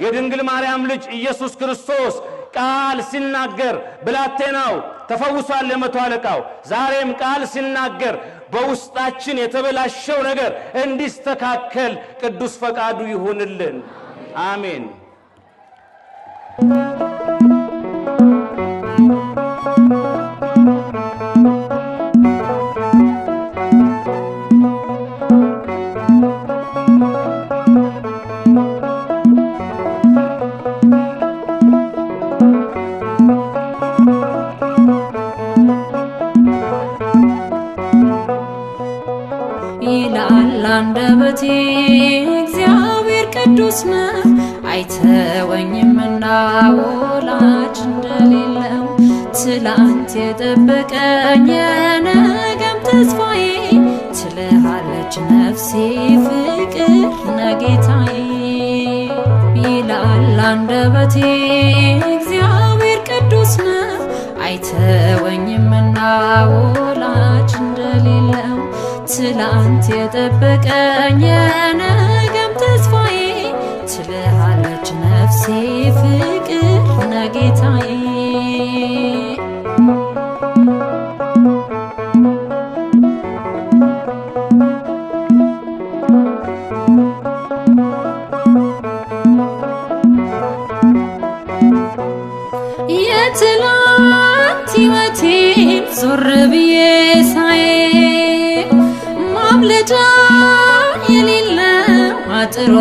የድንግል ማርያም ልጅ ኢየሱስ ክርስቶስ ቃል ሲናገር ብላቴናው ተፈውሷል ለመቶ አለቃው። ዛሬም ቃል ሲናገር በውስጣችን የተበላሸው ነገር እንዲስተካከል ቅዱስ ፈቃዱ ይሁንልን። አሜን። አንደበቴ እግዚአብሔር ቅዱስ ነው አይተወኝምና ወላጅ እንደሌለው ትላንት የጠበቀኝ የነገም ተስፋዬ ትልሃለች ነፍሴ ፍቅር ነጌታዬ ይላል አንደበቴ እግዚአብሔር ቅዱስ ነው አይተወኝምና ወላጅ እንደሌለው ትላንት የጠበቀኝ የነገም ተስፋዬ ትልሃለች ነፍሴ ፍቅር ነጌታዬ የትላንት ሕይወቴን ዞር ብዬ ሳይ ማምለጫ የሌለው አጥሮ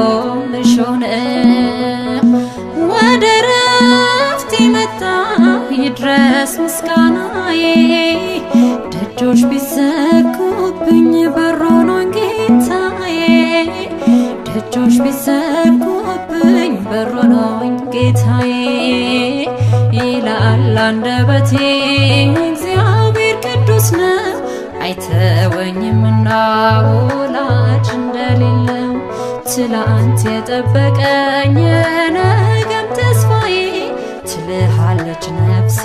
ምሾነ ወደ ረፍቴ መጣሁ ይድረስ ምስጋናዬ ደጆች ቢዘጉብኝ በሮኖኝ ጌታዬ ደጆች ቢዘጉብኝ በሮኖኝ ጌታዬ ይላል አንደበቴ እግዚአብሔር ቅዱስ ነው አይተወኝምና ወላጅ እንደሌለው ትላንት የጠበቀኝ የነገም ተስፋዬ ትልሃለች ነፍሴ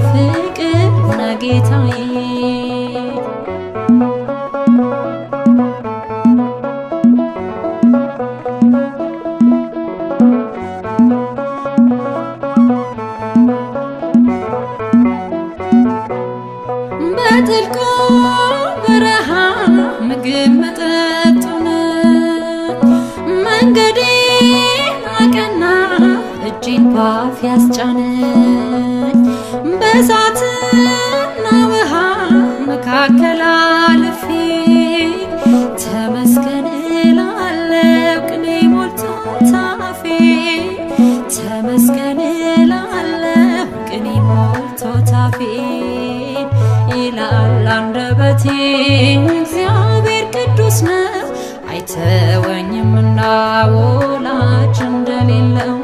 ፍቅር ነጌታዬ በጥልቁ በረሃ ምግብ መጠጡን መንገዴን አቀና እጄን ባፍ ያስጫነኝ በእሳትና ውሃ መካከል አልፌ ተመስገን እላለሁ ቅኔ ሞልቶ ታፌ ተመስገን እላለሁ ቅኔ ሞልቶ ታፌ ይላል አንደበቴ እግዚአብሔር ቅዱስ ነው አይተወኝምና ወላጅ እንደሌለው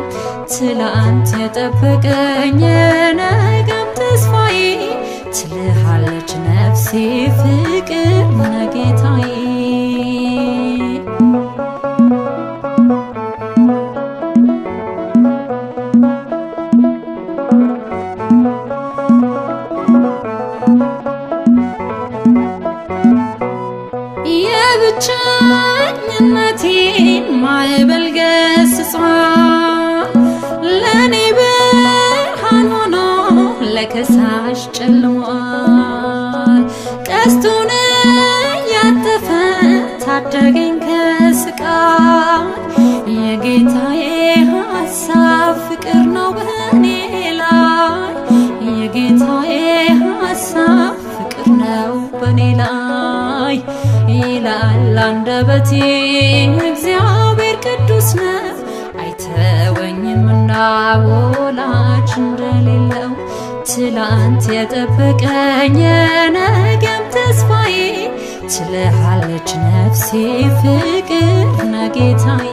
ትላንት የጠበቀኝ የነገም ተስፋዬ ትልሃለች ነፍሴ ፍቅር ነጌታዬ የብቸኝነቴን ማዕበል ገስጿል ለእኔ ብርሃን ሆኖ ለከሳሽ ጨልሟል ቀስቱን ያጠፈ ታደገኝ ከስቃይ የጌታዬ ሐሳብ ፍቅር ነው በእኔ ላይ የጌታዬ ሐሳብ ፍቅር ነው በእኔ ላይ ይላል አንደበቴ እግዚአብሔር ቅዱስ ነው አይተወኝምና ወላጅ እንደሌለው ትላንት የጠበቀኝ የነገም ተስፋዬ ትልሃለች ነፍሴ ፍቅር ነጌታዬ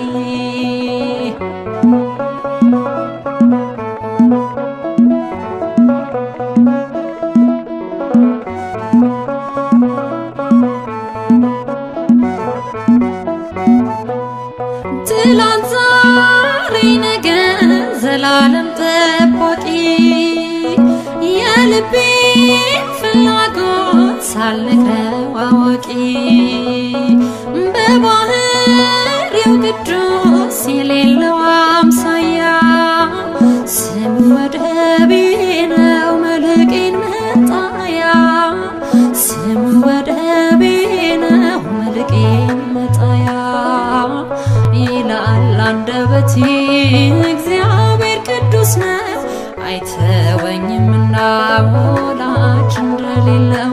ትላንት ዛሬ ነገ ዘላለም ጠባቂ የልቤ ፍላጎት ሳልነግረው አዋቂ በባህሪው ቅዱስ የሌለው አምሳያ አንደበቴ እግዚአብሔር ቅዱስ ነው አይተወኝምና ወላጅ እንደሌለው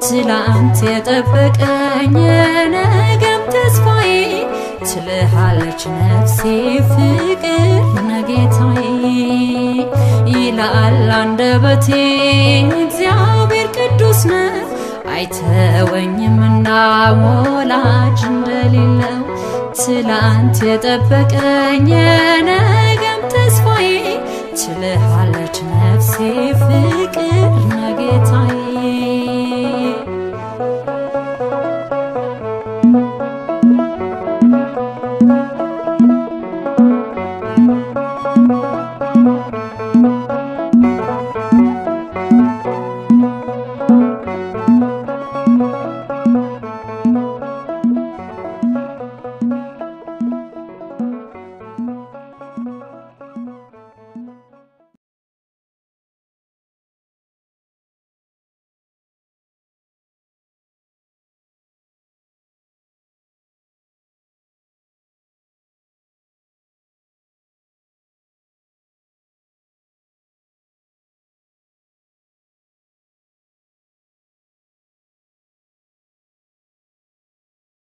ትላንት የጠበቀኝ ነገም ተስፋዬ ትልሃለች ነፍሴ ፍቅር ነጌታዬ ይላል አንደበቴ እግዚአብሔር ቅዱስ ነው አይተወኝምና ወላጅ እንደሌለው ትላንት የጠበቀኝ ነገም ተስፋዬ ትልሃለች